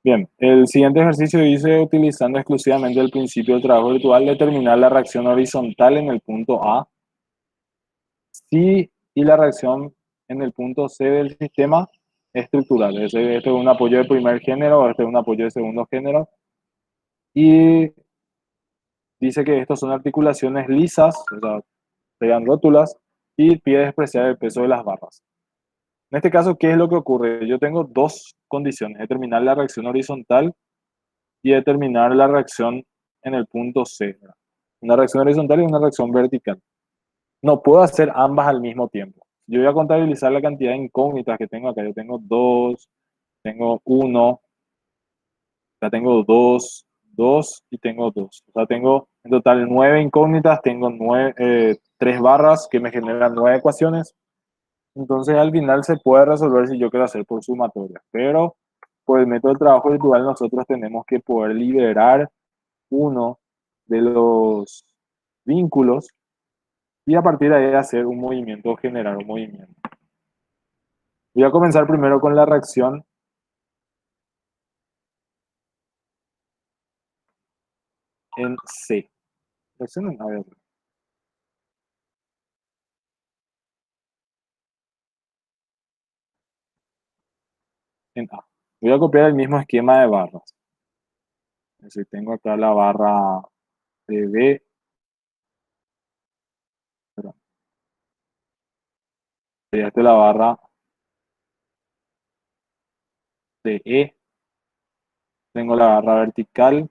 Bien, el siguiente ejercicio dice, utilizando exclusivamente el principio del trabajo virtual, determinar la reacción horizontal en el punto A, si y la reacción en el punto C del sistema estructural. Este es un apoyo de primer género, este es un apoyo de segundo género. Y dice que estos son articulaciones lisas, o sea, serían rótulas, y pide despreciar el peso de las barras. En este caso, ¿qué es lo que ocurre? Yo tengo dos condiciones, determinar la reacción horizontal y determinar la reacción en el punto C, ¿verdad? Una reacción horizontal y una reacción vertical. No puedo hacer ambas al mismo tiempo. Yo voy a contabilizar la cantidad de incógnitas que tengo acá. Yo tengo dos, tengo uno, ya tengo dos, dos y tengo dos. O sea, tengo en total 9 incógnitas, tengo tres barras que me generan 9 ecuaciones. Entonces al final se puede resolver si yo quiero hacer por sumatoria. Pero por el método de trabajo virtual nosotros tenemos que poder liberar uno de los vínculos y a partir de ahí hacer un movimiento, generar un movimiento. Voy a comenzar primero con la reacción en C. Reacción en A, en A. Voy a copiar el mismo esquema de barras. Es decir, tengo acá la barra de B, perdón, y esta es la barra de E, tengo la barra vertical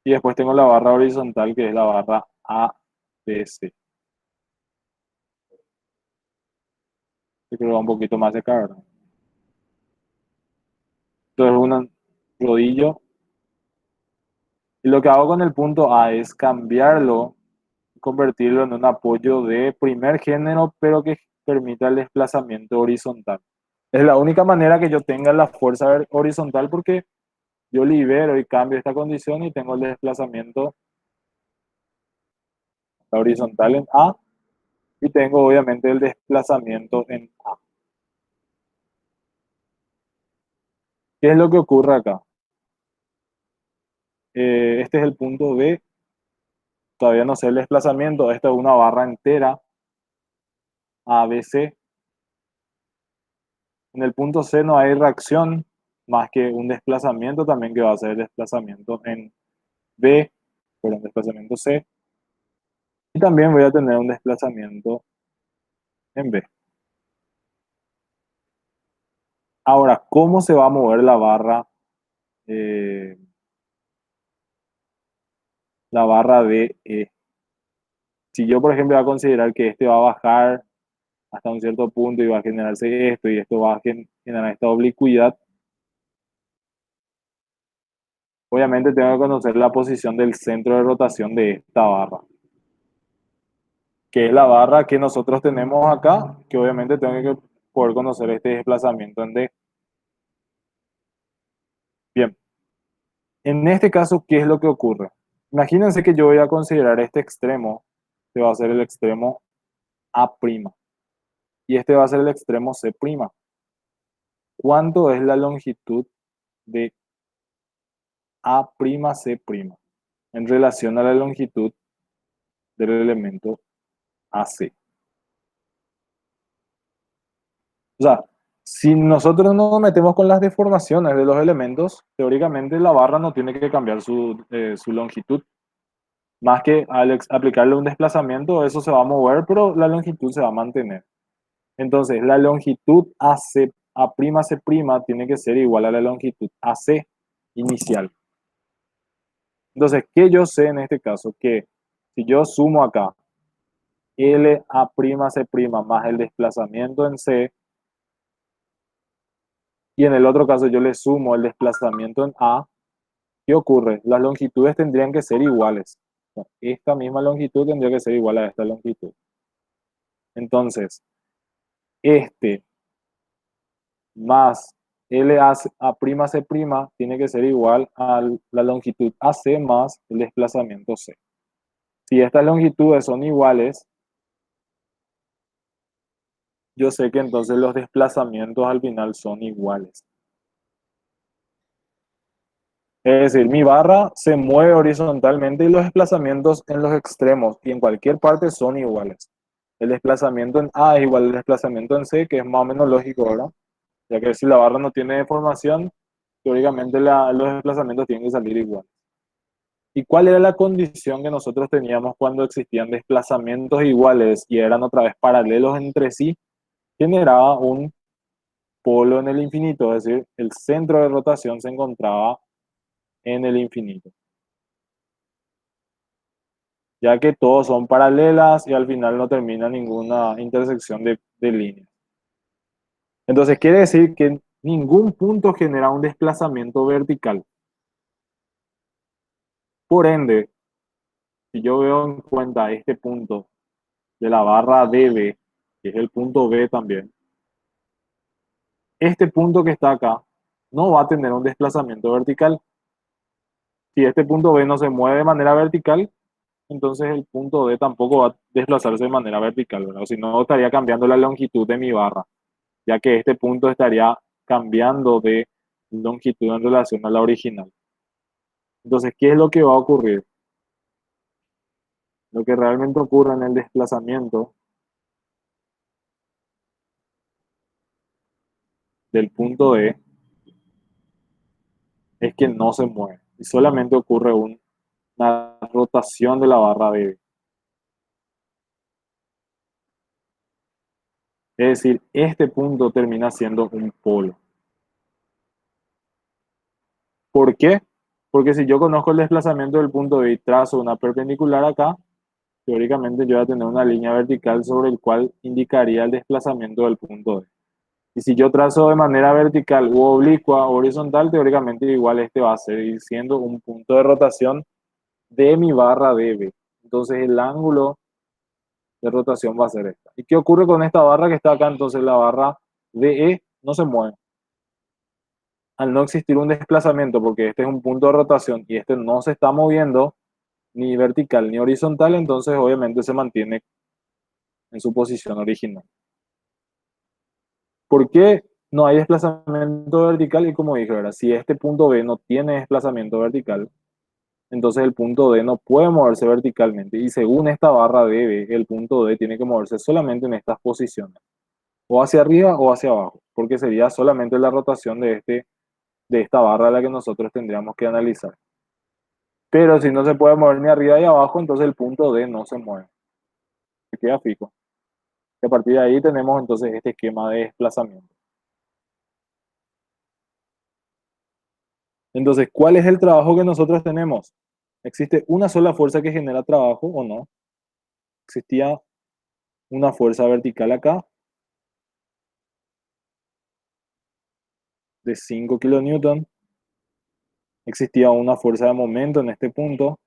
y después tengo la barra horizontal que es la barra ABC. Yo creo que va un poquito más de acá, ¿verdad? Entonces, un rodillo. Y lo que hago con el punto A es cambiarlo, convertirlo en un apoyo de primer género, pero que permita el desplazamiento horizontal. Es la única manera que yo tenga la fuerza horizontal porque yo libero y cambio esta condición y tengo el desplazamiento horizontal en A y tengo obviamente el desplazamiento en A. ¿Qué es lo que ocurre acá? Este es el punto B, todavía no sé el desplazamiento, esta es una barra entera, ABC. En el punto C no hay reacción más que un desplazamiento también que va a ser el desplazamiento en B, por un desplazamiento C. Y también voy a tener un desplazamiento en B. Ahora, ¿cómo se va a mover eh, la barra de E? Si yo, por ejemplo, voy a considerar que este va a bajar hasta un cierto punto y va a generarse esto y esto va a generar esta oblicuidad, obviamente tengo que conocer la posición del centro de rotación de esta barra, que es la barra que nosotros tenemos acá, que obviamente tengo que poder conocer este desplazamiento en D. Bien, en este caso, ¿qué es lo que ocurre? Imagínense que yo voy a considerar este extremo, que va a ser el extremo A', y este va a ser el extremo C'. ¿Cuánto es la longitud de A'C' en relación a la longitud del elemento AC? O sea, si nosotros nos metemos con las deformaciones de los elementos, teóricamente la barra no tiene que cambiar su longitud. Más que al aplicarle un desplazamiento, eso se va a mover, pero la longitud se va a mantener. Entonces, la longitud A'C' tiene que ser igual a la longitud AC inicial. Entonces, ¿qué yo sé en este caso? Que si yo sumo acá LA'C' más el desplazamiento en C, y en el otro caso yo le sumo el desplazamiento en A, ¿qué ocurre? Las longitudes tendrían que ser iguales. Esta misma longitud tendría que ser igual a esta longitud. Entonces, este más LA'C' tiene que ser igual a la longitud AC más el desplazamiento C. Si estas longitudes son iguales, yo sé que entonces los desplazamientos al final son iguales. Es decir, mi barra se mueve horizontalmente y los desplazamientos en los extremos y en cualquier parte son iguales. El desplazamiento en A es igual al desplazamiento en C, que es más o menos lógico, ¿verdad? Ya que si la barra no tiene deformación, teóricamente los desplazamientos tienen que salir igual. ¿Y cuál era la condición que nosotros teníamos cuando existían desplazamientos iguales y eran otra vez paralelos entre sí? Generaba un polo en el infinito, es decir, el centro de rotación se encontraba en el infinito, ya que todos son paralelas y al final no termina ninguna intersección de líneas. Entonces quiere decir que ningún punto genera un desplazamiento vertical. Por ende, si yo veo en cuenta este punto de la barra DB, que es el punto B también, este punto que está acá no va a tener un desplazamiento vertical. Si este punto B no se mueve de manera vertical, entonces el punto D tampoco va a desplazarse de manera vertical, ¿verdad? O si no, estaría cambiando la longitud de mi barra, ya que este punto estaría cambiando de longitud en relación a la original. Entonces, ¿qué es lo que va a ocurrir? Lo que realmente ocurre en el desplazamiento del punto D es que no se mueve y solamente ocurre una rotación de la barra D. Es decir, este punto termina siendo un polo. ¿Por qué? Porque si yo conozco el desplazamiento del punto D y trazo una perpendicular acá, teóricamente yo voy a tener una línea vertical sobre el cual indicaría el desplazamiento del punto D. Y si yo trazo de manera vertical u oblicua o horizontal, teóricamente igual este va a seguir siendo un punto de rotación de mi barra DB. Entonces el ángulo de rotación va a ser esta. ¿Y qué ocurre con esta barra que está acá? Entonces la barra DE no se mueve. Al no existir un desplazamiento, porque este es un punto de rotación y este no se está moviendo ni vertical ni horizontal, entonces obviamente se mantiene en su posición original. ¿Por qué no hay desplazamiento vertical? Y como dije, ¿verdad? Si este punto B no tiene desplazamiento vertical, entonces el punto D no puede moverse verticalmente. Y según esta barra DB, el punto D tiene que moverse solamente en estas posiciones, o hacia arriba o hacia abajo, porque sería solamente la rotación de esta barra la que nosotros tendríamos que analizar. Pero si no se puede mover ni arriba ni abajo, entonces el punto D no se mueve. Se queda fijo. Y a partir de ahí tenemos entonces este esquema de desplazamiento. Entonces, ¿cuál es el trabajo que nosotros tenemos? ¿Existe una sola fuerza que genera trabajo o no? Existía una fuerza vertical acá de 5 kilonewton. Existía una fuerza de momento en este punto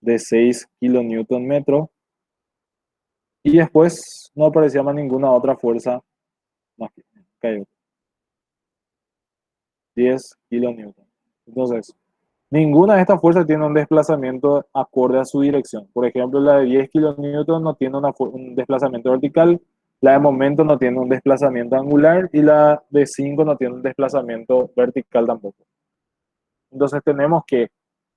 de 6 kilonewton metro. Y después no aparecía más ninguna otra fuerza más que cayó, 10 kilonewton. Entonces, ninguna de estas fuerzas tiene un desplazamiento acorde a su dirección. Por ejemplo, la de 10 kilonewton no tiene un desplazamiento vertical, la de momento no tiene un desplazamiento angular y la de 5 no tiene un desplazamiento vertical tampoco. Entonces tenemos que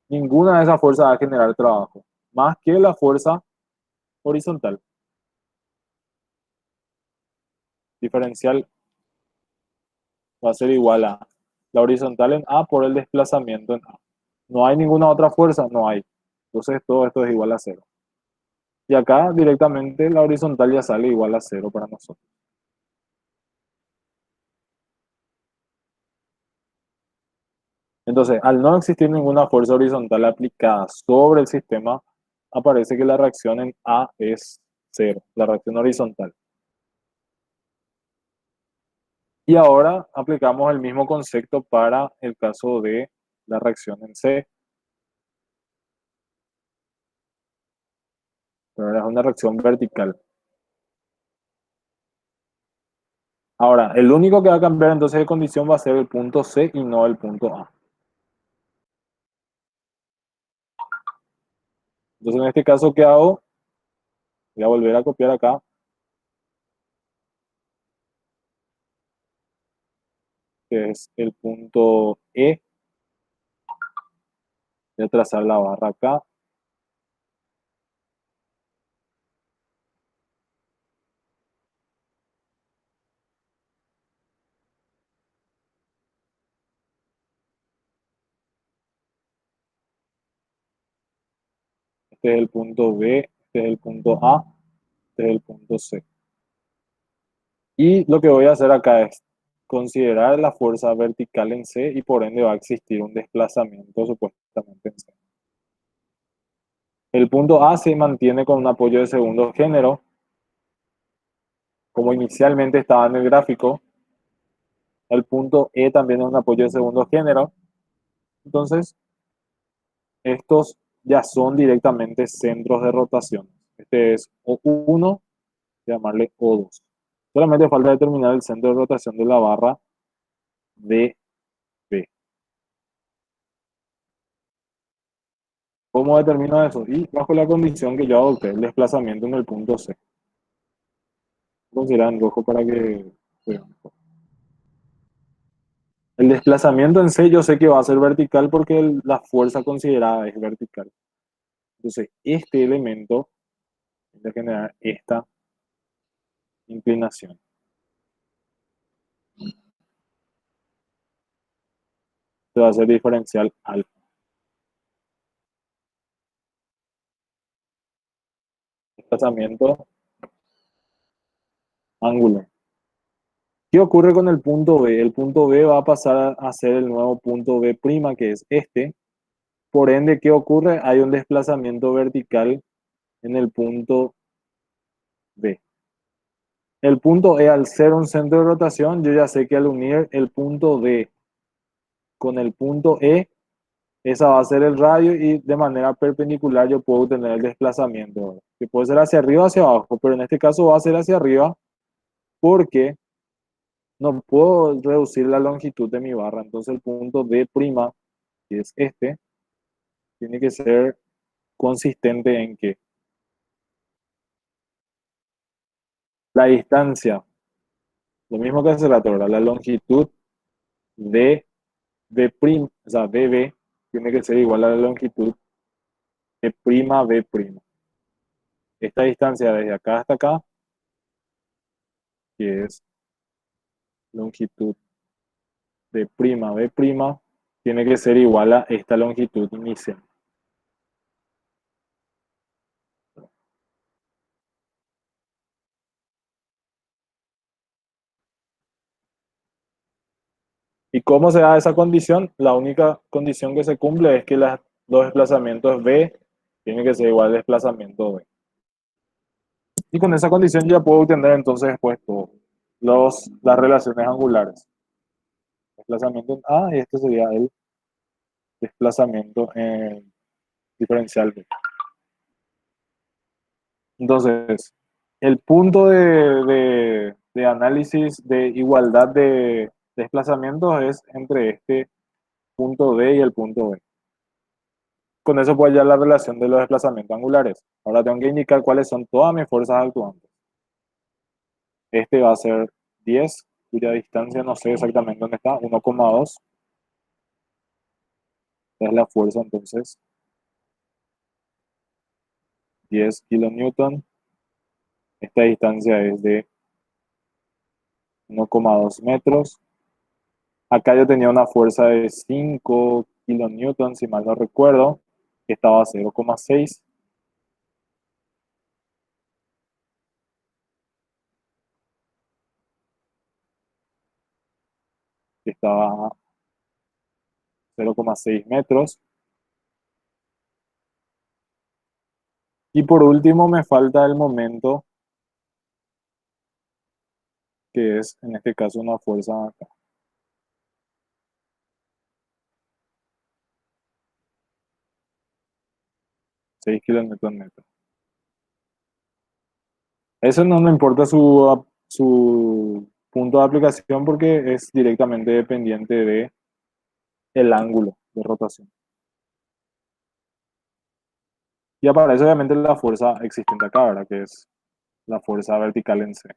ninguna de esas fuerzas va a generar trabajo, más que la fuerza horizontal. Diferencial va a ser igual a la horizontal en A por el desplazamiento en A. No hay ninguna otra fuerza, no hay. Entonces todo esto es igual a cero. Y acá directamente la horizontal ya sale igual a cero para nosotros. Entonces, al no existir ninguna fuerza horizontal aplicada sobre el sistema, aparece que la reacción en A es cero, la reacción horizontal. Y ahora aplicamos el mismo concepto para el caso de la reacción en C, pero ahora es una reacción vertical. Ahora, el único que va a cambiar entonces de condición va a ser el punto C y no el punto A. Entonces, en este caso, ¿qué hago? Voy a volver a copiar acá que es el punto E. Voy a trazar la barra acá. Este es el punto B, este es el punto A, este es el punto C. Y lo que voy a hacer acá es considerar la fuerza vertical en C y por ende va a existir un desplazamiento supuestamente en C. El punto A se mantiene con un apoyo de segundo género, como inicialmente estaba en el gráfico. El punto E también es un apoyo de segundo género. Entonces, estos ya son directamente centros de rotación. Este es O1, llamarle O2. Solamente falta determinar el centro de rotación de la barra DB. ¿Cómo determino eso? Y bajo la condición que yo adopté, el desplazamiento en el punto C. Considerar en rojo para que vean. El desplazamiento en C yo sé que va a ser vertical porque la fuerza considerada es vertical. Entonces, este elemento va a generar esta inclinación. Se va a hacer diferencial alfa. Desplazamiento, ángulo. ¿Qué ocurre con el punto B? El punto B va a pasar a ser el nuevo punto B', que es este. Por ende, ¿qué ocurre? Hay un desplazamiento vertical en el punto B. El punto E, al ser un centro de rotación, yo ya sé que al unir el punto D con el punto E, esa va a ser el radio y de manera perpendicular yo puedo tener el desplazamiento, que puede ser hacia arriba o hacia abajo, pero en este caso va a ser hacia arriba porque no puedo reducir la longitud de mi barra. Entonces el punto D', que es este, tiene que ser consistente en que la distancia, lo mismo que hace rato, ¿verdad? La longitud de B', o sea, BB, tiene que ser igual a la longitud de B'. Esta distancia desde acá hasta acá, que es longitud de B', tiene que ser igual a esta longitud inicial. ¿Y cómo se da esa condición? La única condición que se cumple es que los desplazamientos B tienen que ser igual al desplazamiento B. Y con esa condición ya puedo obtener entonces después todo, las relaciones angulares. Desplazamiento en A y este sería el desplazamiento en diferencial B. Entonces, el punto de análisis de igualdad de desplazamientos es entre este punto D y el punto B. Con eso puedo hallar la relación de los desplazamientos angulares. Ahora tengo que indicar cuáles son todas mis fuerzas actuantes. Este va a ser 10, cuya distancia no sé exactamente dónde está, 1,2. Esta es la fuerza entonces, 10 kilonewton. Esta distancia es de 1,2 metros. Acá yo tenía una fuerza de 5 kilonewton, si mal no recuerdo, que estaba a 0,6. Que estaba a 0,6 metros. Y por último me falta el momento, que es en este caso una fuerza acá, 6 kilonewton metros. Eso no me importa su punto de aplicación porque es directamente dependiente de el ángulo de rotación. Y aparece obviamente la fuerza existente acá, ¿verdad? Que es la fuerza vertical en C.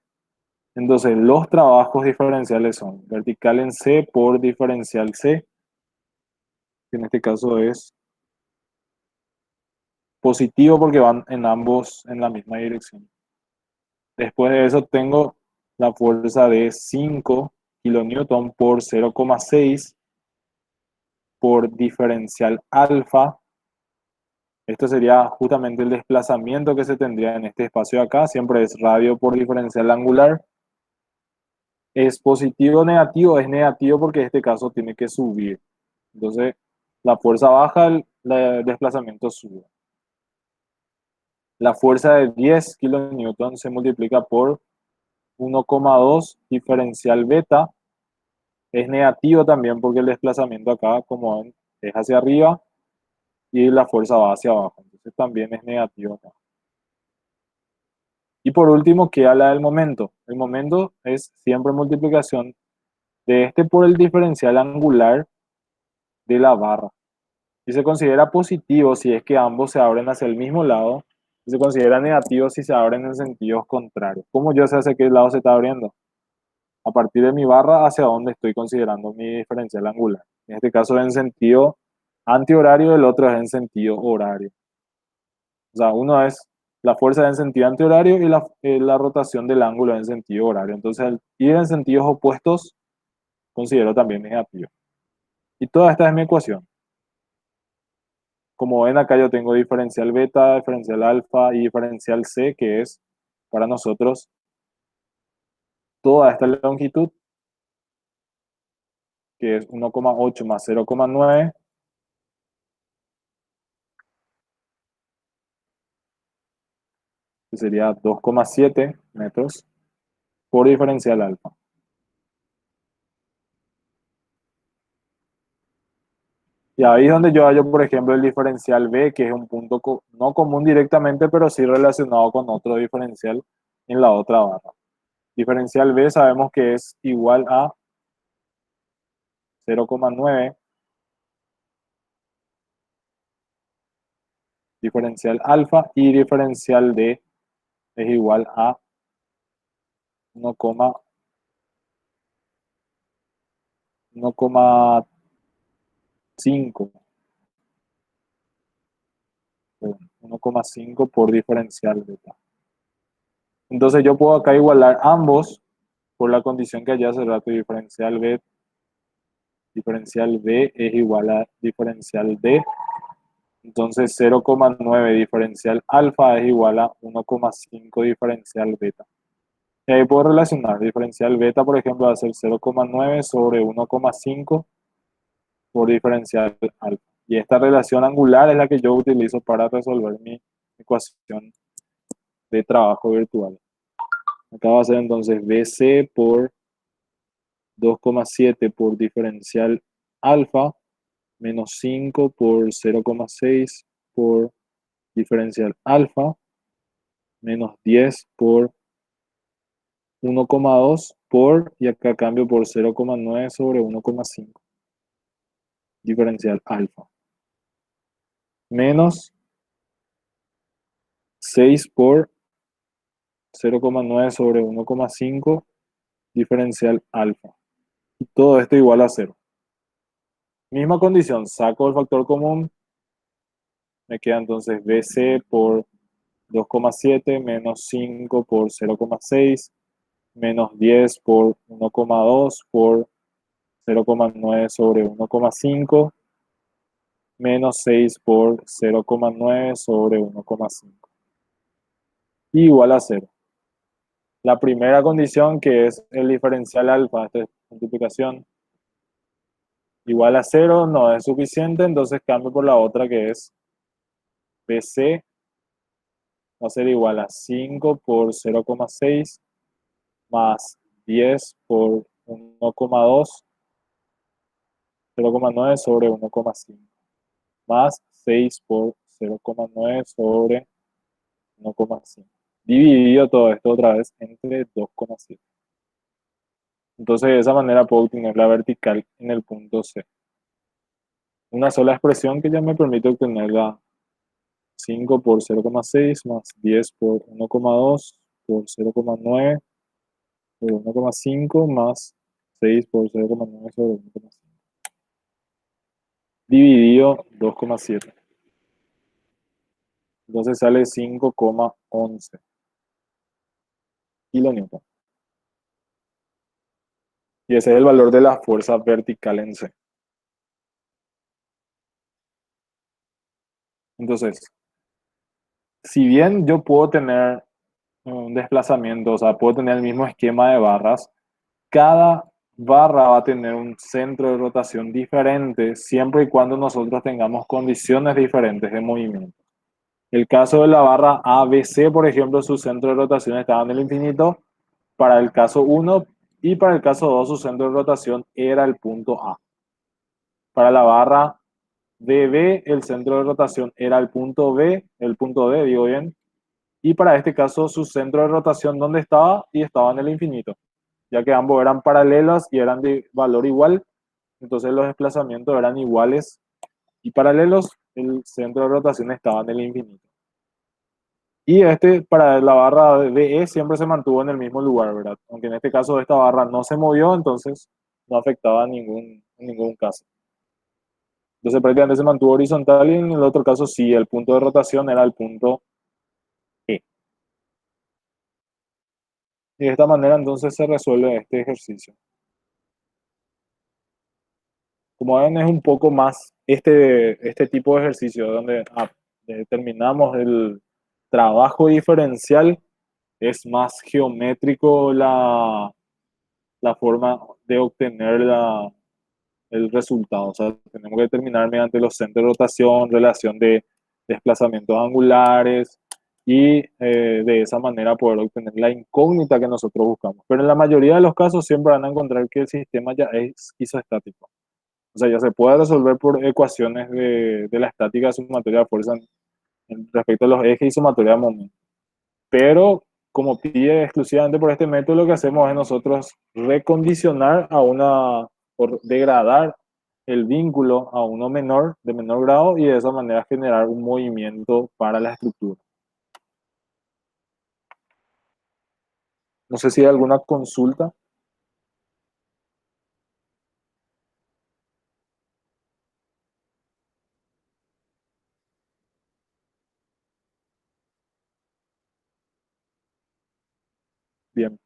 Entonces, los trabajos diferenciales son vertical en C por diferencial C, que en este caso es positivo porque van en ambos en la misma dirección. Después de eso tengo la fuerza de 5 kilonewton por 0,6 por diferencial alfa. Esto sería justamente el desplazamiento que se tendría en este espacio de acá. Siempre es radio por diferencial angular. ¿Es positivo o negativo? Es negativo porque en este caso tiene que subir. Entonces, la fuerza baja, el desplazamiento sube. La fuerza de 10 kilonewton se multiplica por 1,2 diferencial beta. Es negativo también porque el desplazamiento acá, como ven, es hacia arriba y la fuerza va hacia abajo. Entonces también es negativo acá. Y por último queda la del momento. El momento es siempre multiplicación de este por el diferencial angular de la barra. Y se considera positivo si es que ambos se abren hacia el mismo lado. Y se considera negativo si se abren en sentidos contrarios. ¿Cómo yo sé hacia qué lado se está abriendo? A partir de mi barra hacia donde estoy considerando mi diferencial angular. En este caso en sentido antihorario, el otro es en sentido horario. O sea, uno es la fuerza en sentido antihorario y la rotación del ángulo en sentido horario. Entonces, al ir en sentidos opuestos, considero también negativo. Y toda esta es mi ecuación. Como ven acá yo tengo diferencial beta, diferencial alfa y diferencial C, que es para nosotros toda esta longitud, que es 1,8 más 0,9, que sería 2,7 metros por diferencial alfa. Y ahí es donde yo hallo, por ejemplo, el diferencial B, que es un punto no común directamente, pero sí relacionado con otro diferencial en la otra barra. Diferencial B sabemos que es igual a 0,9. Diferencial alfa y diferencial D es igual a 1,5. 1,5 por diferencial beta. Entonces yo puedo acá igualar ambos por la condición que allá hace rato, diferencial B es igual a diferencial D. Entonces 0,9 diferencial alfa es igual a 1,5 diferencial beta. Y ahí puedo relacionar diferencial beta, por ejemplo, va a ser 0,9 sobre 1,5 por diferencial alfa. Y esta relación angular es la que yo utilizo para resolver mi ecuación de trabajo virtual. Acá va a ser entonces BC por 2,7 por diferencial alfa menos 5 por 0,6 por diferencial alfa menos 10 por 1,2 por, y acá cambio por 0,9 sobre 1,5 diferencial alfa menos 6 por 0,9 sobre 1,5 diferencial alfa. Y todo esto igual a 0. Misma condición, saco el factor común, me queda entonces BC por 2,7 menos 5 por 0,6 menos 10 por 1,2 por 0,9 sobre 1,5 menos 6 por 0,9 sobre 1,5 igual a 0. La primera condición, que es el diferencial alfa, esta es multiplicación, igual a 0, no es suficiente, entonces cambio por la otra que es BC, va a ser igual a 5 por 0,6 más 10 por 1,2, 0,9 sobre 1,5, más 6 por 0,9 sobre 1,5. Dividido todo esto otra vez entre 2,7. Entonces de esa manera puedo obtener la vertical en el punto C. Una sola expresión que ya me permite obtener la 5 por 0,6 más 10 por 1,2 por 0,9 sobre 1,5 más 6 por 0,9 sobre 1,5. Dividido 2,7. Entonces sale 5,11 kilonewton. Y ese es el valor de la fuerza vertical en C. Entonces, si bien yo puedo tener un desplazamiento, o sea, puedo tener el mismo esquema de barras, cada barra va a tener un centro de rotación diferente siempre y cuando nosotros tengamos condiciones diferentes de movimiento. El caso de la barra ABC, por ejemplo, su centro de rotación estaba en el infinito para el caso 1 y para el caso 2 su centro de rotación era el punto A. Para la barra DB el centro de rotación era el punto B, el punto D, digo bien, y para este caso su centro de rotación ¿dónde estaba? Y estaba en el infinito, ya que ambos eran paralelos y eran de valor igual, entonces los desplazamientos eran iguales y paralelos, el centro de rotación estaba en el infinito. Y este para la barra DE siempre se mantuvo en el mismo lugar, ¿verdad? Aunque en este caso esta barra no se movió, entonces no afectaba en ningún caso. Entonces prácticamente se mantuvo horizontal y en el otro caso sí, el punto de rotación era el punto E. Y de esta manera entonces se resuelve este ejercicio. Como ven, es un poco más este tipo de ejercicio donde determinamos el trabajo diferencial, es más geométrico la forma de obtener el resultado. O sea, tenemos que determinar mediante los centros de rotación, relación de desplazamientos angulares y de esa manera poder obtener la incógnita que nosotros buscamos. Pero en la mayoría de los casos siempre van a encontrar que el sistema ya es isoestático. O sea, ya se puede resolver por ecuaciones de la estática sumatoria de fuerza respecto a los ejes y sumatoria de momento. Pero como pide exclusivamente por este método, lo que hacemos es nosotros recondicionar o degradar el vínculo a uno menor, de menor grado, y de esa manera generar un movimiento para la estructura. No sé si hay alguna consulta. Bien.